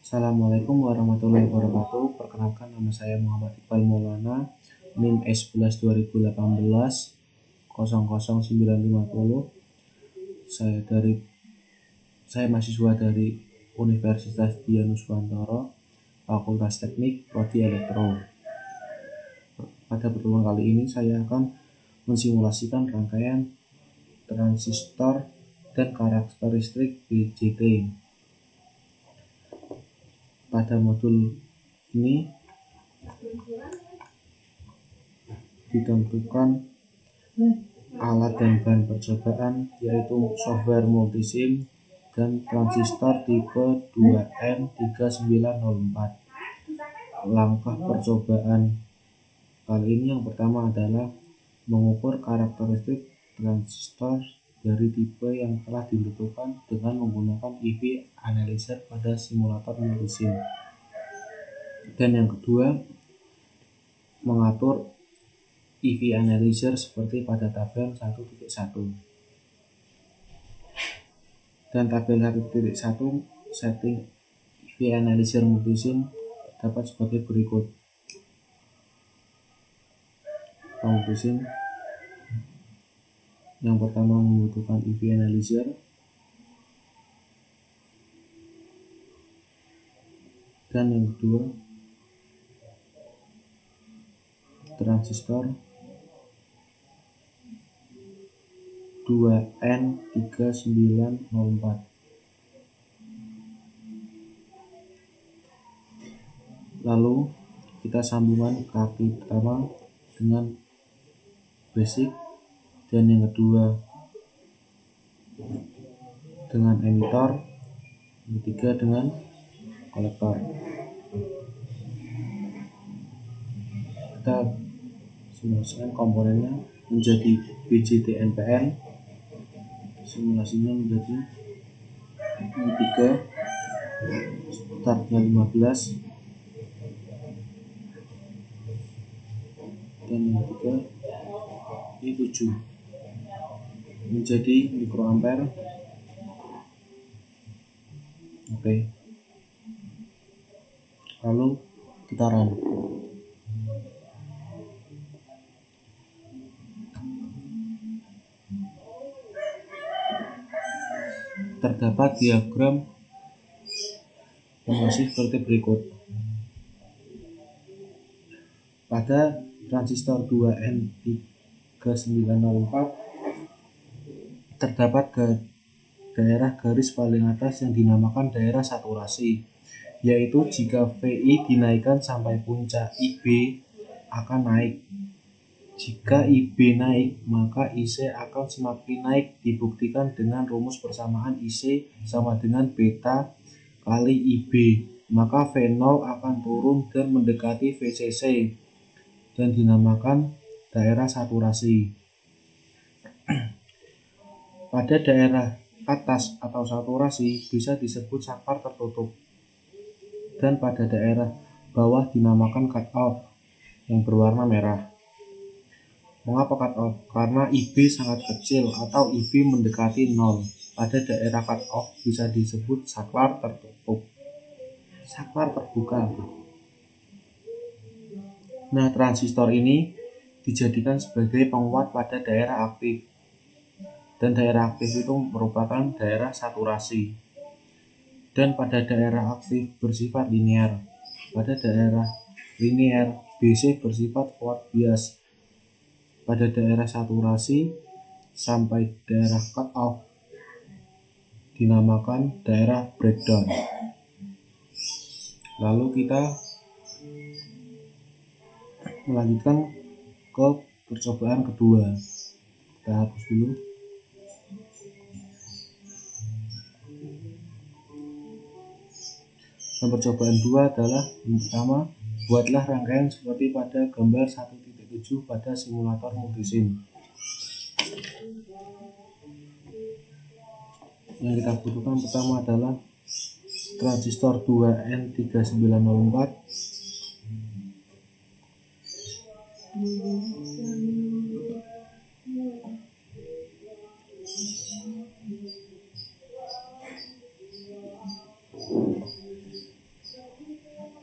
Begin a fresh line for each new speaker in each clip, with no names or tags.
Assalamualaikum warahmatullahi wabarakatuh. Perkenalkan, nama saya Muhammad Iqbal Maulana, NIM S11 2018 00950. Saya mahasiswa dari Universitas Dianuswantoro, Fakultas Teknik, Prodi Elektro. Pada pertemuan kali ini saya akan mensimulasikan rangkaian transistor dan karakteristik BJT. Pada modul ini ditentukan alat dan bahan percobaan, yaitu software multisim dan transistor tipe 2N3904. Langkah percobaan kali ini yang pertama adalah mengukur karakteristik transistor dari tipe yang telah ditentukan dengan menggunakan EV analyzer pada simulator multisim. Dan yang kedua, mengatur EV analyzer seperti pada tabel 1.1. Dan tabel 1.1 setting EV analyzer multisim dapat sebagai berikut. Multisim yang pertama membutuhkan EV analyzer, dan yang kedua transistor 2N3904. Lalu kita sambungkan kaki pertama dengan basic, dan yang kedua dengan emitter, yang ketiga dengan kolektor. Kita simulasikan komponennya menjadi BJT NPN. Simulasinya menjadi I3, startnya 15, dan yang ketiga I7 menjadi mikroampere. Oke. Lalu kita run. Terdapat diagram simulasi seperti berikut. Pada transistor 2N3904 terdapat daerah garis paling atas yang dinamakan daerah saturasi, yaitu jika VI dinaikkan sampai puncak, IB akan naik. Jika IB naik, maka IC akan semakin naik, dibuktikan dengan rumus persamaan IC sama dengan beta kali IB. Maka V0 akan turun dan mendekati VCC dan dinamakan daerah saturasi. Pada daerah atas atau saturasi bisa disebut saklar tertutup, dan pada daerah bawah dinamakan cut off yang berwarna merah. Mengapa cut off? Karena IB sangat kecil atau IB mendekati 0. Pada daerah cut off bisa disebut saklar tertutup, saklar terbuka. Nah, transistor ini dijadikan sebagai penguat pada daerah aktif, dan daerah aktif itu merupakan daerah saturasi. Dan pada daerah aktif bersifat linear. Pada daerah linear, BC bersifat forward bias. Pada daerah saturasi sampai daerah cut off dinamakan daerah breakdown. Lalu kita melanjutkan ke percobaan kedua. Kita hapus dulu. Dan percobaan 2 adalah yang pertama, buatlah rangkaian seperti pada gambar 1.7 pada simulator multisim. Yang kita butuhkan pertama adalah transistor 2N3904,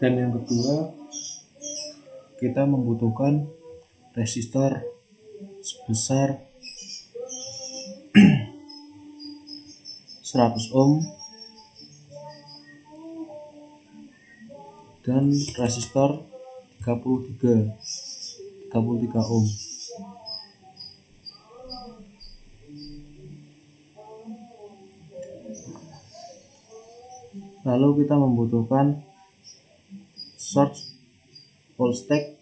Dan yang kedua, kita membutuhkan resistor sebesar 100 ohm dan resistor 33 ohm. Lalu kita membutuhkan source voltage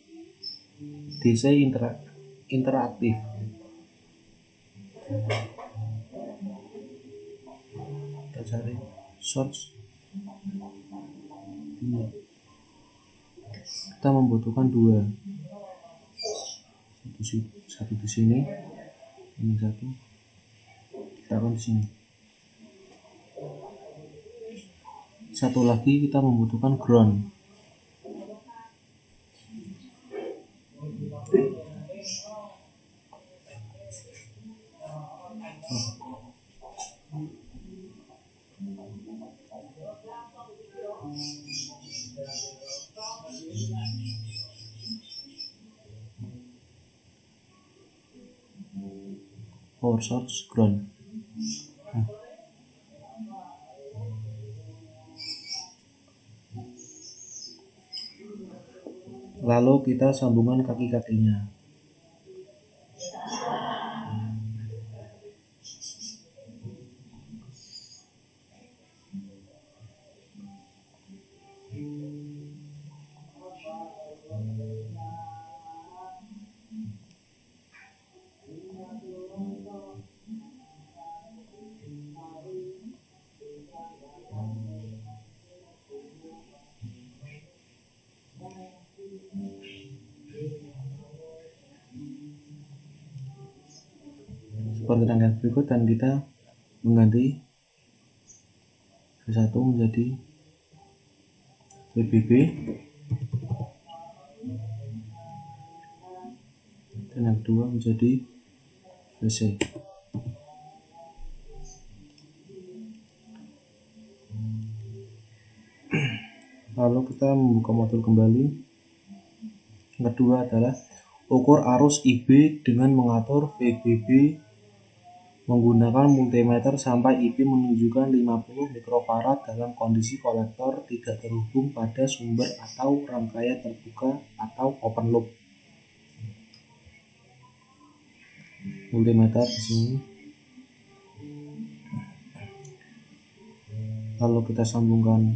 DC interaktif. Kita cari source. Kita membutuhkan dua, satu di sini, ini satu, kita akan di sini. Satu lagi kita membutuhkan ground. Power source ground. Lalu kita sambungkan kaki-kakinya. Seperti rangkaian berikut, dan kita mengganti V1 menjadi VBB dan yang kedua menjadi VC. Lalu kita membuka modul kembali. Yang kedua adalah ukur arus IB dengan mengatur VBB menggunakan multimeter sampai IB menunjukkan 50 mikrofarad dalam kondisi kolektor tidak terhubung pada sumber atau rangkaian terbuka atau open loop. Multimeter di sini. Lalu kita sambungkan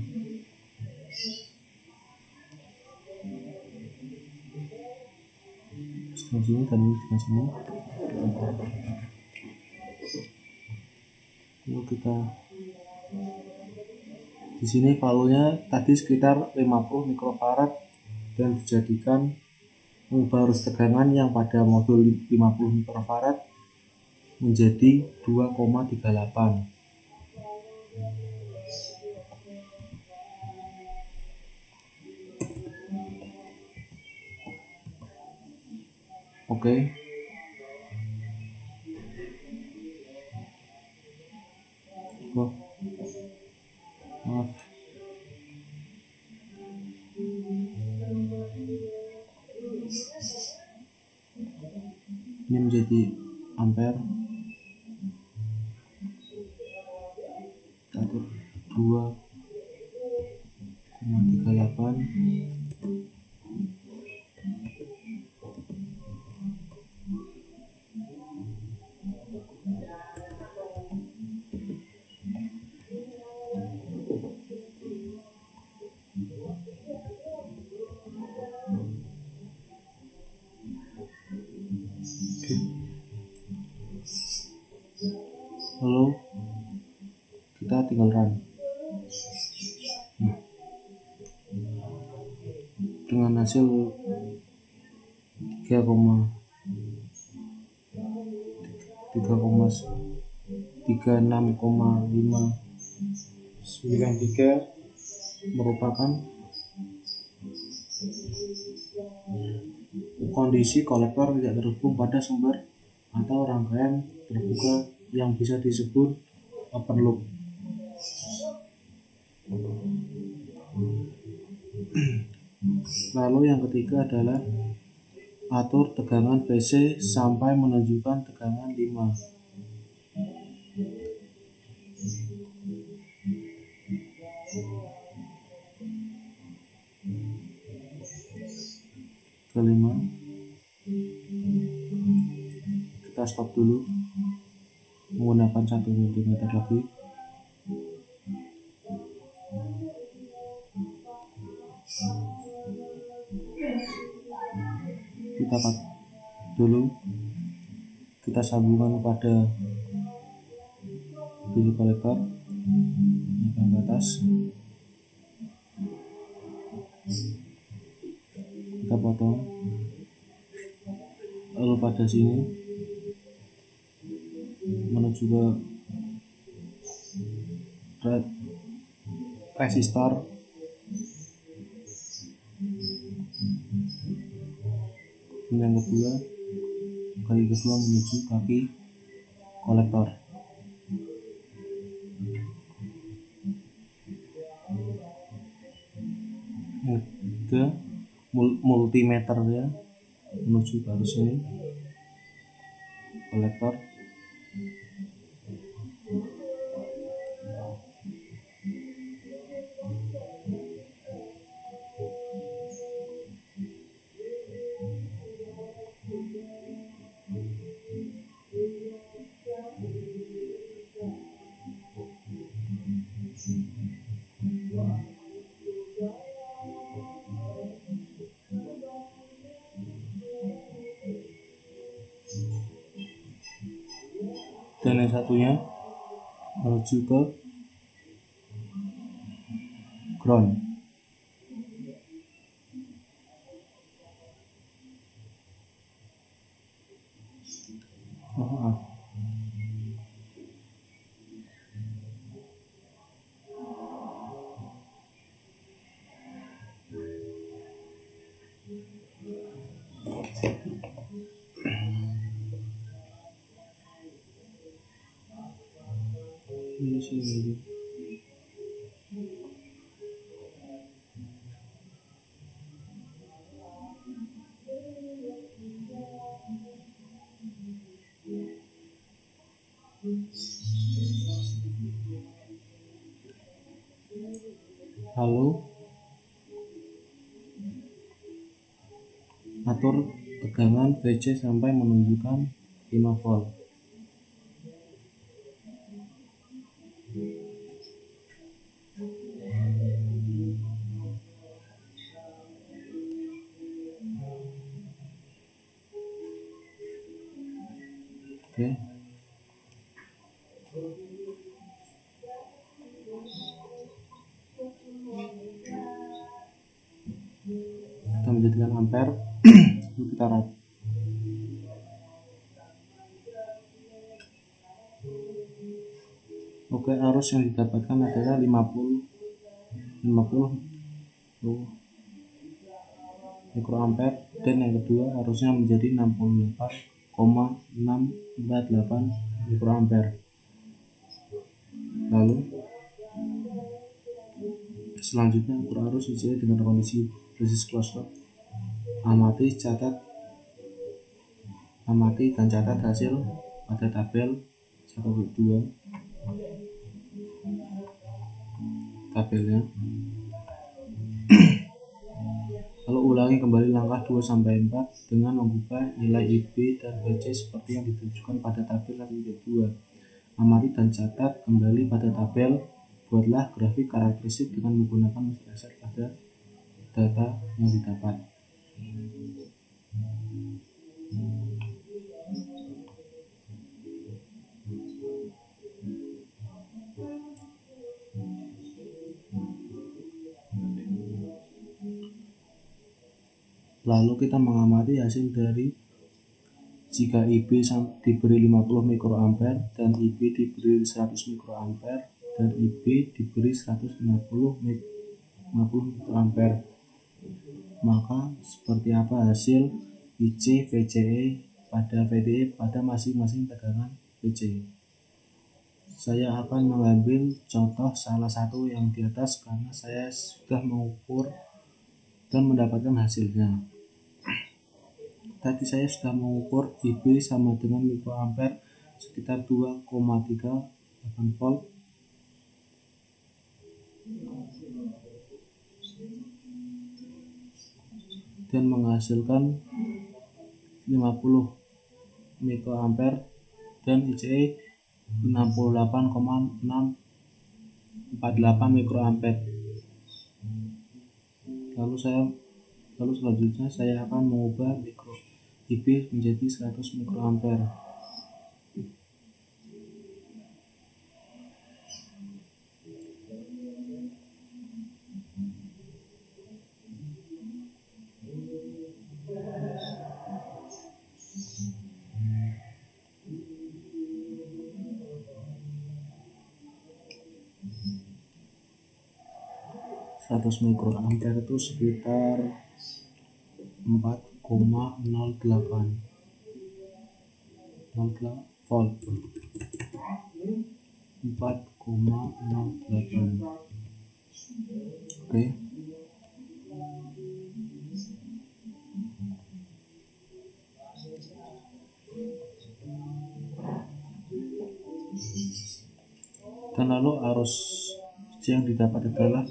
di sini dan di sini. Lalu kita di sini valuenya tadi sekitar 50 mikrofarad dan dijadikan mengubah arus tegangan yang pada modul 50 mikrofarad menjadi 2,38. Oke. Oh, maaf. Ini menjadi ampere. Atur 2,38. Lalu kita tinggal run. Dengan hasil 36,593 merupakan kondisi kolektor tidak terhubung pada sumber atau rangkaian terbuka yang bisa disebut open loop. Lalu yang ketiga adalah atur tegangan VC sampai menunjukkan tegangan 5. Kelima, kita stop dulu menggunakan 1 mm lebih. Kita cut dulu, kita sambungkan pada bilik kolektor, naikkan ke atas, kita potong, lalu pada sini menuju ke resistor, yang kedua, kaki kedua menuju kaki kolektor. Yang ketiga, multimeter ya, menuju ke arus ini kolektor. Dan yang satunya menuju ke ground. Ini sini. Lalu atur tegangan VC sampai menunjukkan 5 volt. Oke. Kita menjadikan ampere. Lalu kita rat. Oke, arus yang didapatkan adalah 50 mikroampere, dan yang kedua arusnya menjadi 68,648 mikroampere. Lalu selanjutnya ukur arus sesuai dengan kondisi basis closed loop. Amati dan catat hasil pada tabel 1.2 tabelnya. Lalu ulangi kembali langkah 2-4 dengan membuka nilai IB dan VC seperti yang ditunjukkan pada tabel 1.2. Amati dan catat kembali pada tabel. Buatlah grafik karakteristik dengan menggunakan dasar pada data yang didapat. Lalu kita mengamati hasil dari jika IB diberi 50 mikroampere dan IB diberi 100 mikroampere dan IB diberi 150 mikroampere, maka seperti apa hasil IC VCE pada VDE pada masing-masing tegangan VC. Saya akan mengambil contoh salah satu yang di atas karena saya sudah mengukur dan mendapatkan hasilnya. Tadi saya sudah mengukur IB sama dengan mikroampere sekitar 2,38 volt dan menghasilkan 50 mikroampere dan ICE 68,648 mikroampere. Lalu selanjutnya saya akan mengubah IB menjadi 100 mikroampere. Seratus mikroampere itu sekitar 4,08 volt. 4,08. Oke. Dan lalu arus yang didapat adalah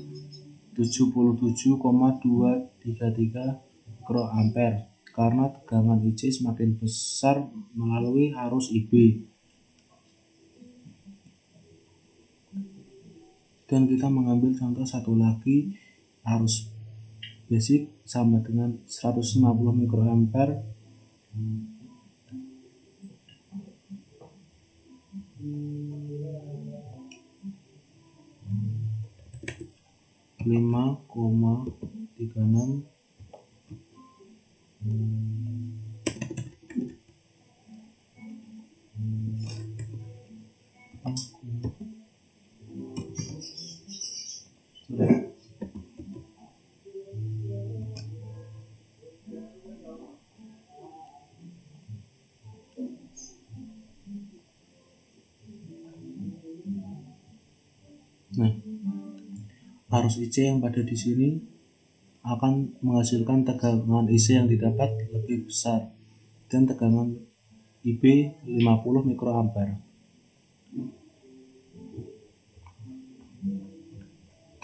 77,233 mikroampere karena tegangan IC semakin besar melalui arus IB. Dan kita mengambil contoh satu lagi, arus basic sama dengan 150 mikroampere lima koma tiga enam Nah, arus IC yang pada di sini akan menghasilkan tegangan IC yang didapat lebih besar dan tegangan IB 50 mikroampere.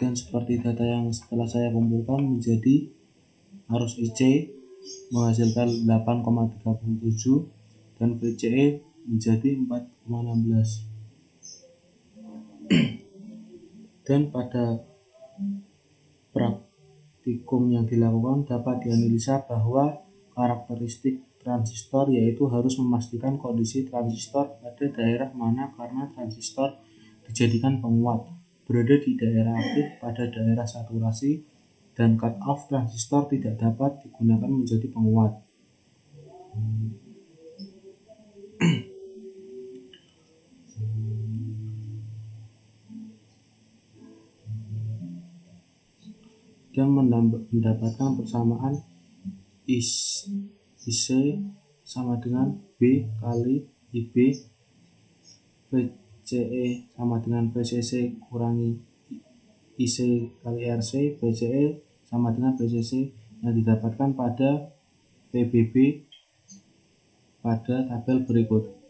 Dan seperti data yang setelah saya kumpulkan menjadi arus IC menghasilkan 8,37 dan VCE menjadi 4,16. Dan pada praktikum yang dilakukan dapat dianalisa bahwa karakteristik transistor yaitu harus memastikan kondisi transistor pada daerah mana karena transistor dijadikan penguat berada di daerah aktif pada daerah saturasi dan cut off transistor tidak dapat digunakan menjadi penguat. Dan mendapatkan persamaan IC sama dengan B kali IB, VCE sama dengan VCC kurangi IC kali RC, VCE sama dengan VCC yang didapatkan pada PBB pada tabel berikut.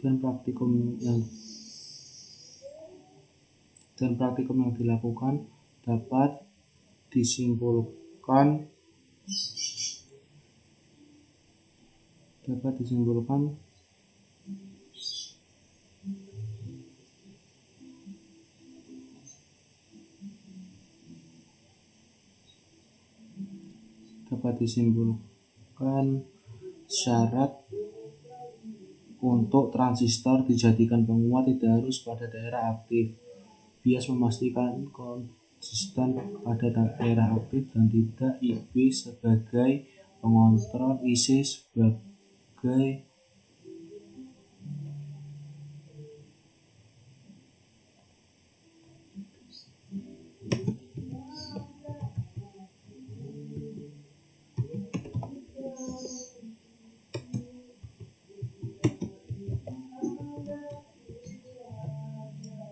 Dan praktikum yang dilakukan dapat disimpulkan syarat untuk transistor dijadikan penguat tidak harus pada daerah aktif. Bias memastikan konsisten pada daerah aktif dan tidak IB sebagai pengontrol IC sebagai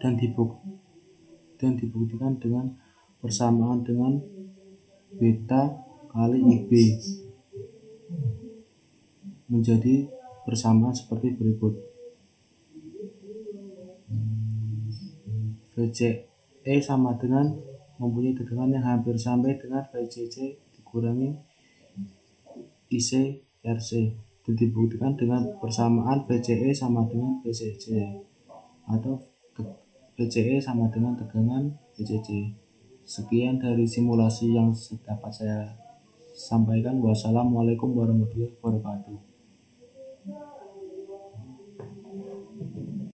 dan dibuktikan dengan persamaan dengan beta kali IB menjadi persamaan seperti berikut. VCE sama dengan mempunyai tegangan yang hampir sampai dengan VCC dikurangi IC RC, dan dibuktikan dengan persamaan VCE sama dengan VCC atau VCE sama dengan tegangan VCC. Sekian dari simulasi yang dapat saya sampaikan. Wassalamualaikum warahmatullahi wabarakatuh.